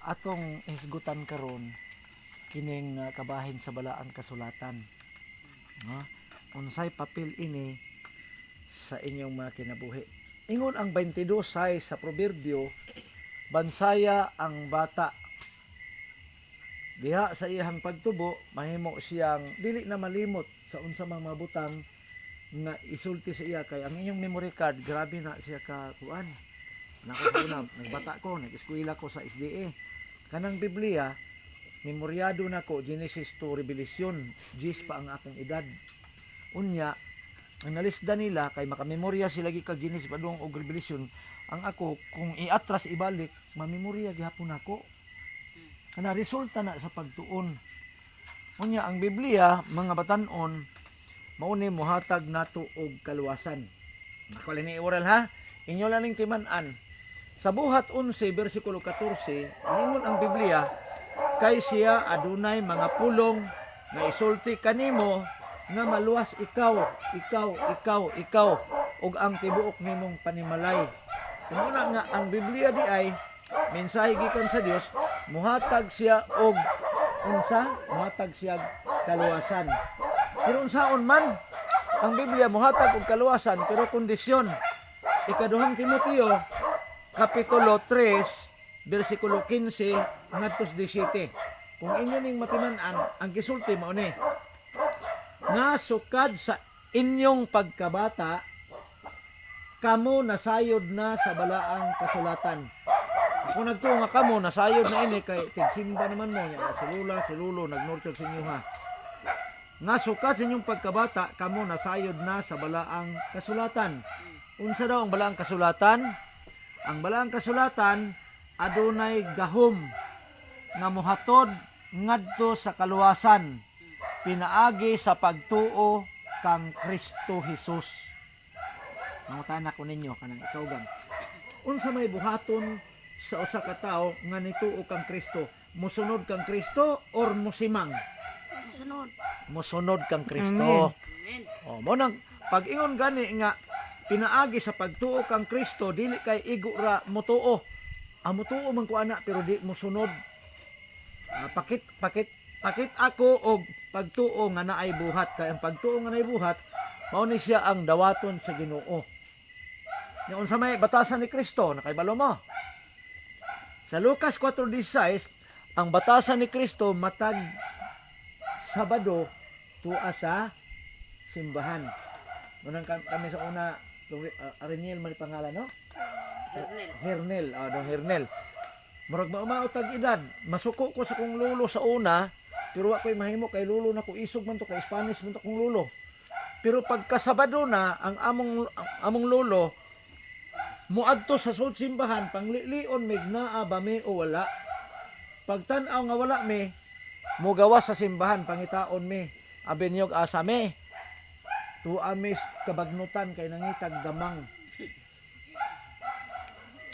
Atong hisgutan karon kining kabahin sa balaang kasulatan. No? Unsay papel ini sa inyong mga kinabuhi. Ingon ang 22 sa proverbio, bansaya ang bata. Diha sa iyang pagtubo, mahimo siyang dili na malimot sa unsa mang mabutang nga isulti sa iya, kay ang inyong memory card grabe na siya ka kuan. Nako una, nagbata ko, nag-eskwela ko sa SDA. Kanang Biblia, memoryado na ko Genesis to Revelation, 10 pa ang akong edad. Unya, ang nalisda nila kay makamemorya sila gi kag Genesis padung og Revelation. Ang ako kung iatras ibalik, mamemorya gihapon nako. Kana resulta na sa pagtuon. Unya ang Biblia, mga batan-on, mao ni mohatag nato og kaluwasan. Ako ni oral ha. Inyo laning timan-an. Sa buhat 11 bersikulo 14, ingon ang Biblia, kay siya adunay mga pulong nga isulti kanimo nga maluwas ikaw ug ang tibuok nimong panimalay. Una nga ang Biblia di ay mensahe gikan sa Dios, muhatag siya og muhatag siya kaluwasan. Pero unsaon man ang Biblia muhatag og kaluwasan pero kondisyon. Ikaduhang Timoteo kapitulo 3 bersikulo 15 ngadto 17. Kung inyo ning matiman-an, ang gisulti mao ni nga sukad sa inyong pagkabata kamo nasayod na sa balaang kasulatan. Kung nagtuo nga kamo nasayod na ini kay tigsimba naman mo nya si lulo nagnortod sa inyo ha. Nga sukad sa inyong pagkabata kamo nasayod na sa balaang kasulatan. Unsa daw ang balaang kasulatan? Ang balaang kasulatan adunay gahom nga mohatod ngadto sa kaluwasan pinaagi sa pagtuo kang Kristo Jesus. Mangutana ko ninyo kanang ikawgan. Unsa may buhaton sa usa ka tawo nga nituo kang Kristo? Musunod kang Kristo or musimang? Musunod kang Kristo. Amen. Oh, mo nang pag-ingon gani nga pinaagi sa pagtuo kang Kristo dili kay igo ra motuo. Motuo man ko ana pero di mosunod. Pakit ako og pagtuo nga naay buhat, kay ang pagtuo nga naay buhat mao ni siya ang dawaton sa Ginoo. Nya unsa may batasan ni Kristo nakaibalo mo? Sa Lucas 4:16 ang batasan ni Kristo matag Sabado tuwa sa simbahan. Munang kami sa una Areniel man pangalan no? Hernel. Dong Hernel. Murag maumaot tag edad. Masuko ko sa kong lulo sa una, pero wa ko'y mahimo kay lulo na ko isog man to kay Spanish man to kong lulo. Pero pagka Sabado na ang among lulo muadto sa sud simbahan panglilion mig naa ba mi o wala. Pagtan-aw nga wala mi, mugawas sa simbahan pangitaon mi. Abenyog asa mi. Tuamis kabagnutan kay nangitag damang.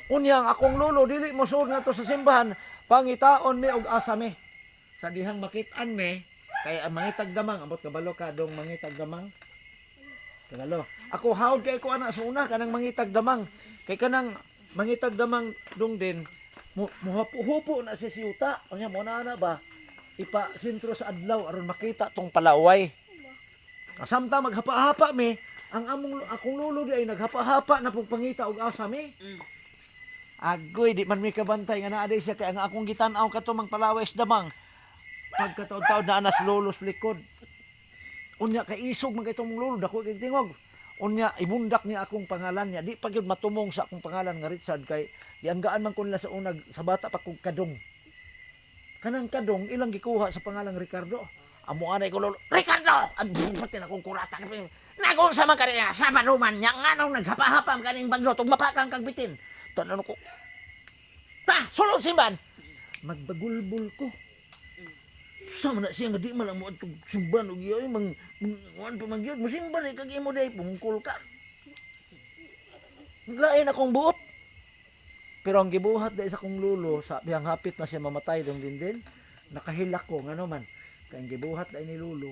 Unya ang akong lolo dili mo suod nga to sa simbahan, pangitaon mi og asa mi. Sa dihang makit-an mi kay ang mangitag damang ambot kabalo ka dong mangitag damang. Kabalo. Ako hawd kay ko ana sa una kanang mangitag damang. Kay kanang mangitag damang dong din muhapo-hupo na si siyuta. Unya mo na ba? Ipa sentro sa adlaw aron makita tong palaway. Samtang maghapa-hapa mi, ang akong lulo di ay naghapa-hapa na pagpangita og asa mi. Agoy, di man mi kabantay nga naa siya kay ang akong gitan-aw kato mang palawes damang. Pagkataod-taod na anas lulos likod. Unya kay isog man kay itong lulo dako kay tingog. Unya ibundak niya akong pangalan niya. Di pa gyud matumong sa akong pangalan nga Richard kay gianggaan man ko nila sa unag sa bata pa kong kadong. Kanang kadong ilang gikuha sa pangalang Ricardo. Amo anay ko lolo, Ricardo! Pati na kong kurata. Nagong sa mga kanina, sa manuman niya, nga nung naghapa-hapam kaning baglot, ug mapakang kag bitin. Tanan ko, sulod simban! Magbagulbul ko. Sama na siya nga di man ang muad kong simban, ug yoy, mga pamagyod, musimban, kag imo day, pungkul ka. Lain akong buot. Pero ang gibuhat dahil sa kong lulo, sa biyang hapit na siya mamatay dong din, nakahilak ko, nga naman. Kaya gibuhat na ni lulo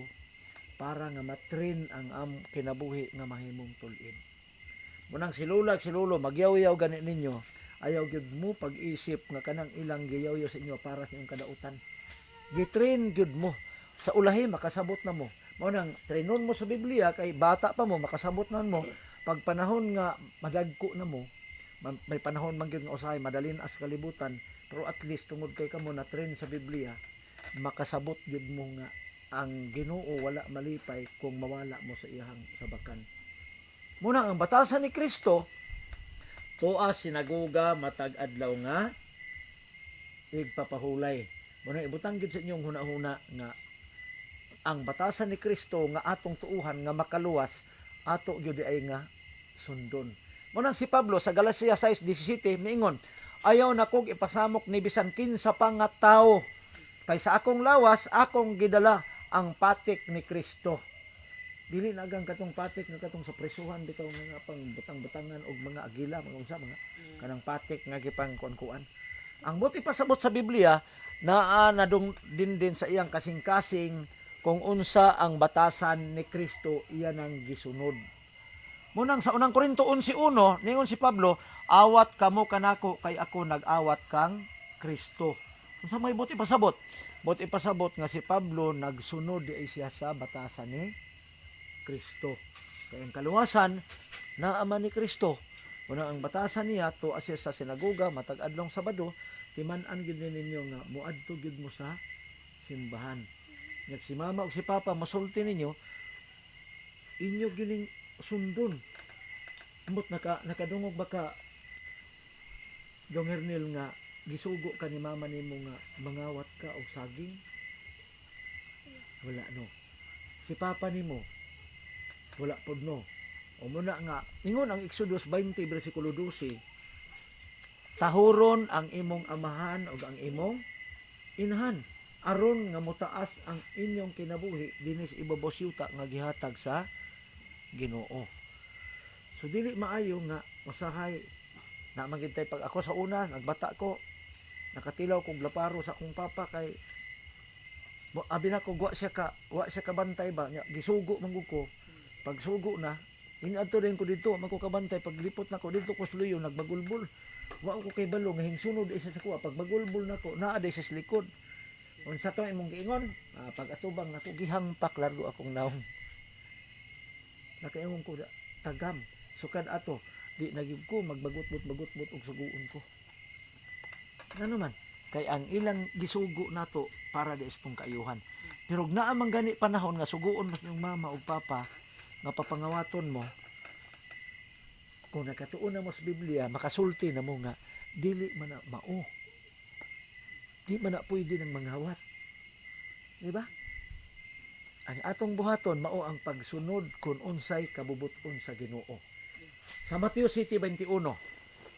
para nga matrin ang kinabuhi nga mahimong tulin. Munang si lulo magyaw-yaw gani ninyo ayaw gyud mo pag-isip nga kanang ilang giyawyo sa inyo para sa inyong kadautan. Gitrain gyud mo sa ulahi makasabot na mo. Mao nang trainon mo sa Biblia kay bata pa mo makasabot na mo. Pag panahon nga madagko na mo, may panahon man gyud nga usahay madalin as kalibutan, pero at least tungod kay kamo na train sa Biblia, makasabot gyud mo nga ang Ginoo wala malipay kung mawala mo sa iyang sabakan. Muna ang batasan ni Kristo tuwa sinaguga matag adlaw nga igpapahulay. Muna ibutang gyud sa inyong hunahuna nga ang batasan ni Kristo nga atong tuuhan nga makaluwas ato gyud ay nga sundon. Muna si Pablo sa Galacia 6:17 miingon, ayaw na kog ipasamok ni bisan kinsa pa nga tawo kay sa akong lawas akong gidala ang patik ni Kristo. Dili na gang katong patik nga katong sa presuhan bitaw mga pang butang-butangan og mga agila mga unsa mga kanang patik nga gipang kuan-kuan. Ang buti pasabot sa Biblia naa nadung din sa iyang kasing-kasing kung unsa ang batasan ni Kristo iyan ang gisunod. Munang sa unang Korinto 11:1 ningon si Pablo, awat kamo kanako kay ako nag-awat kang Kristo. Unsa may buti pasabot? Buti pasabot nga si Pablo nagsunod di siya sa batasan ni Kristo. Kay ang kaluwasan naaman ni Kristo. Una ang batasan niya to asya sa sinagoga matag adlong Sabado, timan-an gyud ninyo nga muadto gyud mo sa simbahan. Nya si mama ug si papa masulti ninyo, inyo gining sundon. Ambot nakadungog baka Dong Hernil nga gisugo ka ni mama nimo nga mangawat ka og saging? Wala no. Si papa nimo wala pod no. O muna nga ingon ang Exodus 20 bersikulo 12, tahuron ang imong amahan ug ang imong inahan aron nga motaas ang inyong kinabuhi dinis ibabosyuta nga gihatag sa Ginoo. So dili maayo nga usahay na magintay pag ako sa una nagbata ko nakatilaw kong laparo sa akong papa kay abi na ko wa siya ka bantay ba nya gisugo man ko pag sugo na inadto din ko dito man ko kabantay pag lipot na ko dito ko sluyo nagbagulbul wa ko kay balo nga hingsunod isa sa kuha pag bagulbul nako naa day sa likod unsa to imong giingon pag atubang nako gihangpak largo akong naong nakaingon ko tagam sukad ato di nagib ko magbagot-bot og suguon ko. Ano man kay ang ilang gisugo nato para di istong kaayuhan. Pero naa man gani panahon nga suguon mas yung mama ug papa nga papangawaton mo kung nakatuon na mo sa Biblia makasulti na mo nga dili man na mao. Di man na pwede nang manghawat. Di ba? Ang atong buhaton mao ang pagsunod kung unsay kabubuton sa Ginoo. Sa Mateo 7:21,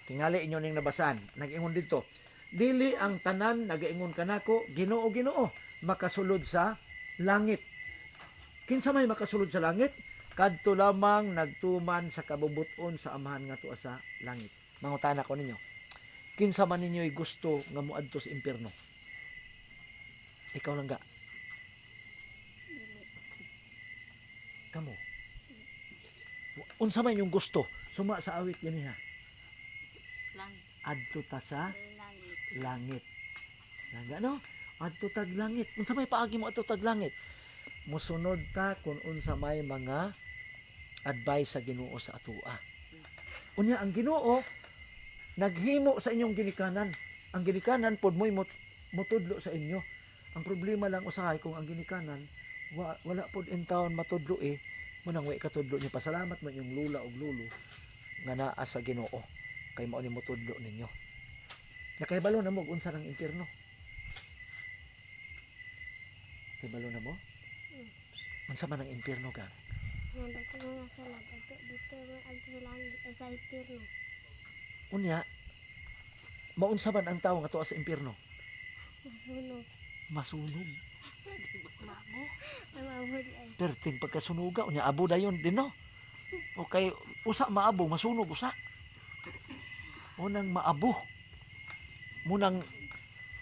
tingali inyo ning nabasan, nag-ingon dito, dili ang tanan nagaingon kanako, Ginoo, Ginoo, makasulod sa langit. Kinsa may makasulod sa langit? Kadto lamang nagtuman sa kabubuton sa amahan nga tuwa sa langit. Mangutana ko ninyo, kinsa man ninyo'y gusto nga muadto sa impierno? Ikaw lang ga. Kamo. Unsa man yung gusto? Suma sa awit yan ha. Langit. Adto ta sa Langit. langit. Nga no? Adto tag langit. Unsa may paagi mo adto tag langit? Musunod ta kung unsa may mga advice sa Ginoo sa atua. Unya ang Ginoo naghimo sa inyong ginikanan. Ang ginikanan pod mo'y mutudlo sa inyo. Ang problema lang usahay kung ang ginikanan wala pod in taon matudlo munang way katudlo niyo pasalamat man yung lula og lulo nga naa sa Ginoo kay mao ni motudlo ninyo. Nakahibalo na mo unsa ng impierno? Kahibalo na mo? Unsa man ang impierno gang? Nanda ko mga salat ato dito ang langit sa impierno. Unya maunsa man ang tawo nga tuwa sa impierno? Masunog. Masunog. Mabo. Ay mabod ay. Perting pagkasunuga unya abo dayon din no. Okay, usa maabo masunog usa. Unang maabo. Munang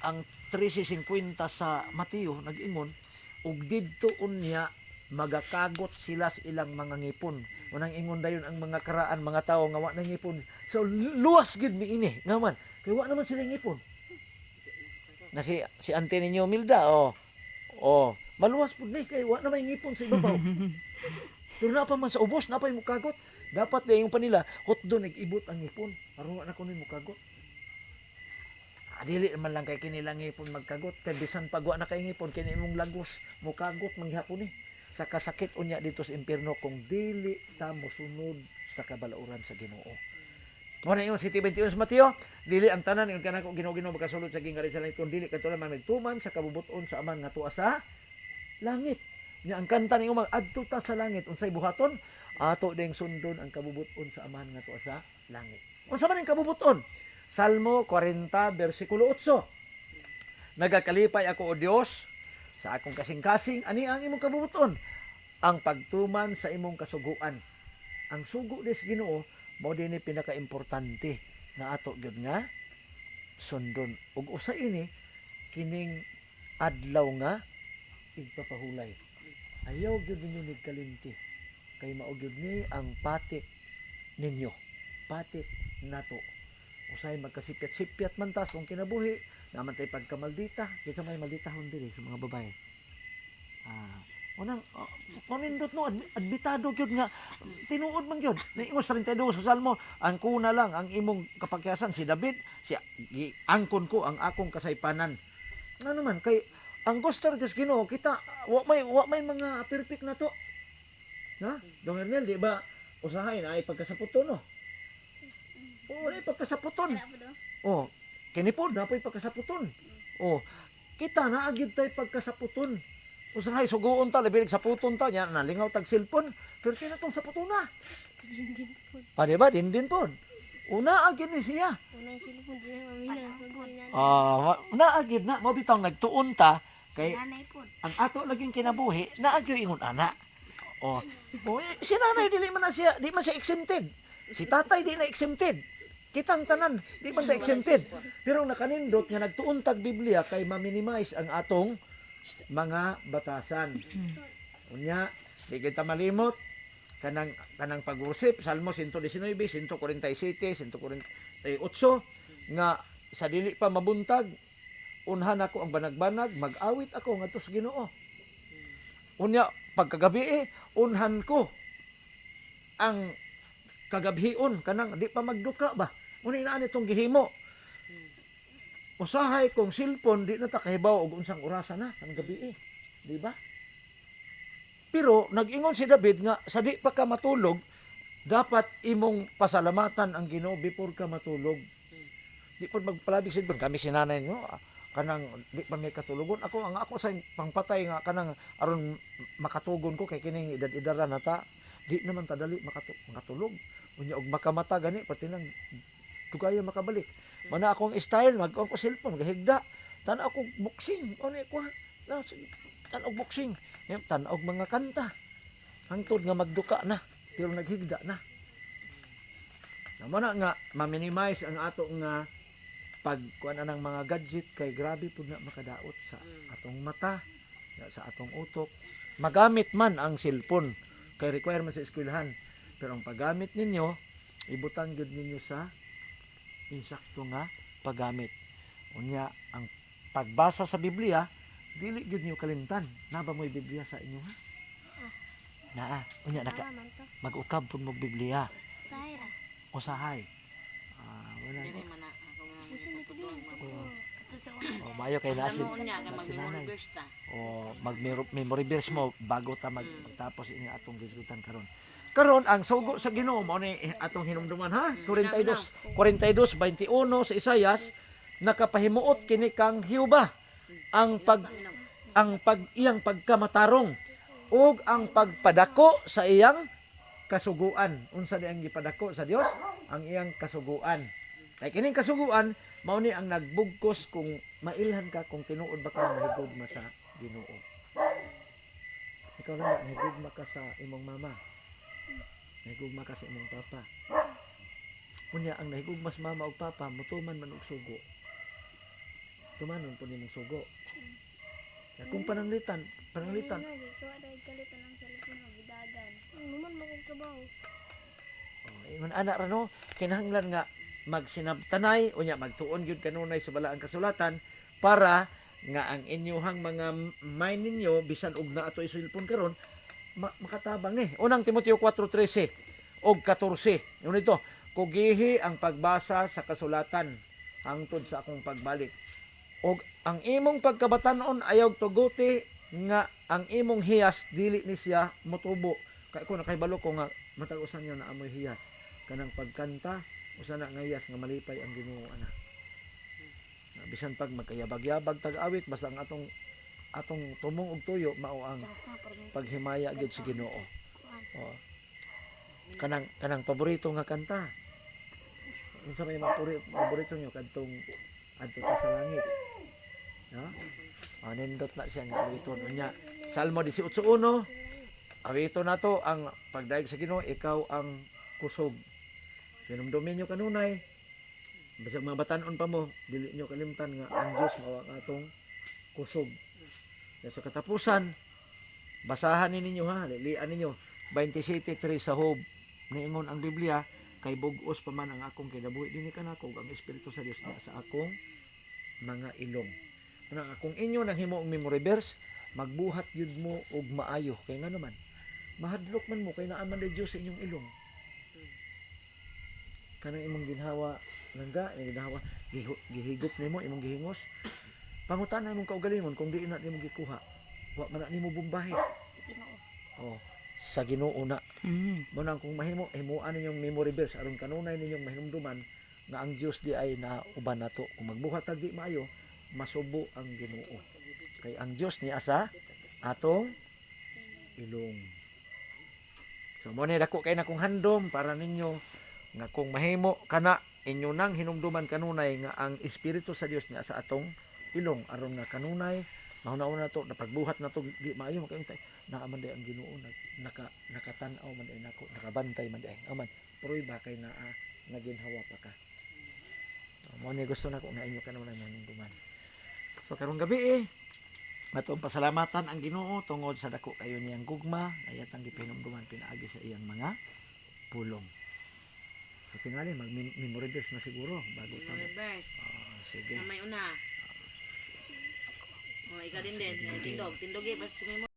ang 13:50 sa Mateo nag-ingon ug didto unya magakagot sila sa ilang mga ngipon. Unang ingon dayon ang mga karaan mga tawo nga wa na ngipon So luwas gid mi ini ngaman. Kay wa naman sila ngipon. Na si ante ninyo Milda maluwas pud ni kay wa naman ngipon sa ibabaw. Pero na pa man sa ubos na pa yung mukagot. Dapat na yung panila hotdo nag-ibot ang ngipon. Aron wa na kuno mukagot. Dili man lang kay kinilang ngipon magkagot kay bisan pagwa na kay ngipon kini imong lagos mukagot manghapon ni. Sa kasakit unya dito sa impierno kung dili ta mosunod sa kabalauran sa Ginoo. Mo na yung City 21 sa Mateo, dili ang tanan yung kanako Ginoo makasulod sa gingarin sa langit kung dili kadto man nagtuman sa kabubuton sa aman nga tuwa sa langit. Nya ang kanta ninyo mag-adto ta sa langit unsay buhaton? Ato ding sundon ang kabubuton sa aman nga tuwa sa langit. Unsa man ang kabubuton? Salmo 40 bersikulo 8. Nagakalipay ako o Dios sa akong kasing-kasing ani ang imong kabubuton ang pagtuman sa imong kasuguan. Ang sugo des Ginoo mao dinhi pinaka-importante na ato gyud nga sundon. Ug usa ini kining adlaw nga igpapahulay. Ayaw gyud ninyo nigkalimti kay mao gyud ni ang patik ninyo. Patik nato. Usay magkasipyat-sipyat man tas kung kinabuhi naman tay pagkamaldita kaysa may malditahon diri sa mga babae. Unang pamindot no adbitado gyud nga tinuod man gyud. Naingos 32 sa Salmo, ang kuna lang ang imong kapakyasan si David, si angkon ko ang akong kasaypanan. Ano man kay ang gusto rin Ginoo kita wa may mga perfect na to. Ha? Dong Ernel, di ba usahay na ay pagkasaputon no? Oo, ay pagkasaputon. Oh, kini po na po'y pagkasaputon. Oh, kita na agid tay pagkasaputon. Usahay suguon ta labi sa puton ta nya nalingaw tag cellphone, pero kina tong saputon na. Di ba din po. Una agid ni siya. Unang silipon din mamina sugon niya. Na agid na mo bitaw nagtuon ta kay Nanay po. ang ato laging kinabuhi na agyo ingon ana. Si nanay dili man na siya, di man siya exempted. Si tatay di na exempted. Kitang tanan, di man ta exempted. Pero nakanindot nga nagtuon tag Biblia kay ma-minimize ang atong mga batasan. Unya, di kita malimot kanang pag-worship, Salmo 119, 147, 148 nga sa dili pa mabuntag unhan ako ang banag-banag, mag-awit ako ngadto sa Ginoo. Unya pagkagabi unhan ko ang kagabhion kanang di pa magduka ba. Muna inaan itong gihimo. Usahay kong cellphone di na ta kahibaw og unsang orasa na ang gabi di ba? Pero nag-ingon si David nga sa di pa ka matulog dapat imong pasalamatan ang Ginoo before ka matulog. Di pa magpalabig sa ibang kami sinanay nyo kanang di pa may katulugon ako sa pangpatay nga kanang aron makatugon ko kay kining edad-edaran nata di naman ta dali makatulog unya og makamata gani pati nang tugaya makabalik mana akong style mag-on ko cellphone gahigda tan-aw ko boxing oni ko tan-aw boxing tan-aw mga kanta hangtod nga magduka na pero naghigda na namana nga ma-minimize ang ato nga pagkuan ng mga gadget kay grabe pud na makadaot sa atong mata sa atong utok magamit man ang cellphone kay requirement sa eskwelahan pero ang paggamit ninyo ibutang gyud ninyo sa insakto nga paggamit unya ang pagbasa sa Biblia dili gyud niyo kalimtan na ba mo'y Biblia sa inyo ha unya naka Man to. mag-ukab pud mo Biblia Sayra. usahay wala Dili man na ako Gusto ni ko din. Ito sa una. mayo kay nasin Ano niya nga mag-memory verse ta. mag-memory verse mo bago ta magtapos ini atong gisgutan karon ang sugo sa Ginoo mao ni atong hinumduman ha 42:21 sa Isayas nakapahimuot kini kang Hiuba ang iyang pagkamatarong ug ang pagpadako sa iyang kasuguan unsa di ang gipadako sa Dios ang iyang kasuguan kay kining kasuguan mao ni ang nagbugkos kung mailhan ka kung tinuod ba ka mahigugma sa Ginoo ikaw lang mahigugma ka sa imong mama nahigugma ka sa imong papa unya ang nahigugma sa mama ug papa mutuman man og sugo tumanon po nimong sugo kung pananglitan Ito ada galit ang cellphone ng bidagan. Naman magtrabaho. Ingon ana ra no, kinahanglan nga magsinabtanay unya magtuon gyud kanunay sa balaang kasulatan para nga ang inyuhang mga mind ninyo bisan og naa to cellphone karon makatabang eh. Unang Timoteo 4:13 og 14. Yun ito, kugihi ang pagbasa sa kasulatan hangtod sa akong pagbalik. Og ang imong pagkabatanon ayaw tuguti nga ang imong hiyas dili ni siya motubo. Kay ko nakahibalo ko nga matag usan niya na amoy hiyas. Kanang pagkanta usa na nga hiyas nga malipay ang Ginoo ana. Bisan pag magkayabag-yabag tag-awit basta ang atong tumong og tuyo mao ang paghimaya gyud sa Ginoo. Oh. Kanang paborito nga kanta. Unsa may paborito nyo kadtong adto sa langit. No? Nindot na siya nga awiton unya. Salmo 18:1. Awito na to ang pagdaig sa Ginoo, ikaw ang kusog. Hinumdumin nyo kanunay. Bisag mga batanon pa mo, dili nyo kalimtan nga ang Dios mao ang atong kusog. Sa katapusan, basahan ninyo ha, lilian ninyo 27:3 sa Job. Niingon ang Biblia, kay bug-os pa man ang akong kinabuhi dinhi kanako ang Espiritu sa Dios na sa akong mga ilong. Nang akong inyo nang himo og memory verse, magbuhat yud mo og maayo kay nga naman mahadlok man mo kay naa man di Dios sa inyong ilong. Kanang imong ginhawa langga, ginhawa gihigop nimo imong gihingos. Pangutan imong kaugalingon kung di na nimo gikuha. Wa man na nimo bumbahe. Oh, sa Ginoo na. Mo nang kung mahimo himuan ninyong memory verse aron kanunay ninyong mahinumduman nga ang Dios di ay nauban nato. Kung magbuhat tag di maayo, masubo ang Ginoo. Kay ang Dios ni asa atong ilong. So mo ni dako kay na kong handom para ninyo nga kung mahimo kana inyo nang hinumduman kanunay nga ang Espiritu sa Dios ni asa atong ilong aron nga kanunay mahuna-una to napagbuhat na to di maayo makita nakamanday ang Ginoo nakatan-aw man ay nako nakabantay man ay aman prueba kay naa naginhawa pa ka. Mo ni gusto nako nga inyo kanunay hinumduman. So karong gabi matong pasalamatan ang Ginoo tungod sa dako kayo niyang gugma ayatang gipahinumduman pinaagi sa iyang mga pulong. So tingali mag-memory verse na siguro bago tamo. Reverse. Sige. May una. Oh, ikaw din. Tindog. Tindogi. Basta